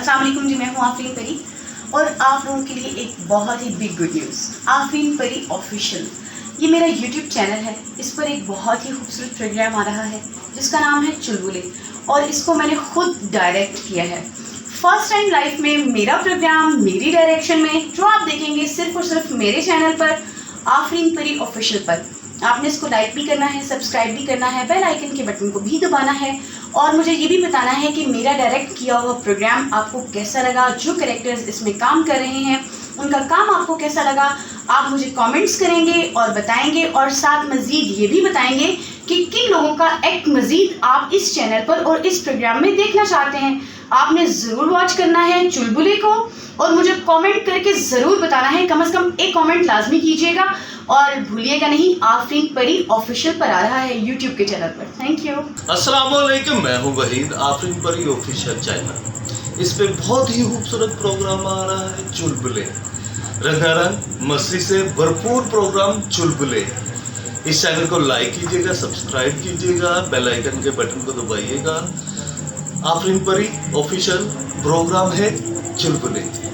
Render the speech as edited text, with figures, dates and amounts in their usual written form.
अस्सलाम वालेकुम जी, मैं हूँ आफरीन परी और आप लोगों के लिए एक बहुत ही बिग गुड न्यूज़। आफरीन परी ऑफिशियल, ये मेरा यूट्यूब चैनल है। इस पर एक बहुत ही खूबसूरत प्रोग्राम आ रहा है जिसका नाम है चुलबुले और इसको मैंने खुद डायरेक्ट किया है। फर्स्ट टाइम लाइफ में मेरा प्रोग्राम मेरी डायरेक्शन में जो आप देखेंगे सिर्फ और सिर्फ मेरे चैनल पर आफरीन परी ऑफिशियल पर। आपने इसको लाइक भी करना है, सब्सक्राइब भी करना है, बेल आइकन के बटन को भी दबाना है और मुझे ये भी बताना है कि मेरा डायरेक्ट किया हुआ प्रोग्राम आपको कैसा लगा। जो कैरेक्टर्स इसमें काम कर रहे हैं उनका काम आपको कैसा लगा, आप मुझे कमेंट्स करेंगे और बताएंगे और साथ मज़ीद ये भी बताएंगे कि किन लोगों का एक्ट मज़ीद आप इस चैनल पर और इस प्रोग्राम में देखना चाहते हैं। आपने ज़रूर वॉच करना है चुलबुले को और मुझे कमेंट करके ज़रूर बताना है। कम से कम एक कमेंट लाजमी कीजिएगा और भूलिएगा नहीं, आफरीन परी ऑफिशियल पर आ रहा है यूट्यूब के चैनल पर। Thank you. अस्सलाम वालेकुम, मैं हूं वहीद, आफरीन परी ऑफिशियल चैनल। इस पे बहुत ही खूबसूरत प्रोग्राम आ रहा है चुलबुले, रंगारंग मस्ती से भरपूर प्रोग्राम चुलबुले। इस चैनल को लाइक कीजिएगा, सब्सक्राइब कीजिएगा, बेल आइकन के बटन को दबाइएगा। आफरीन परी ऑफिशियल प्रोग्राम है चुलबुले।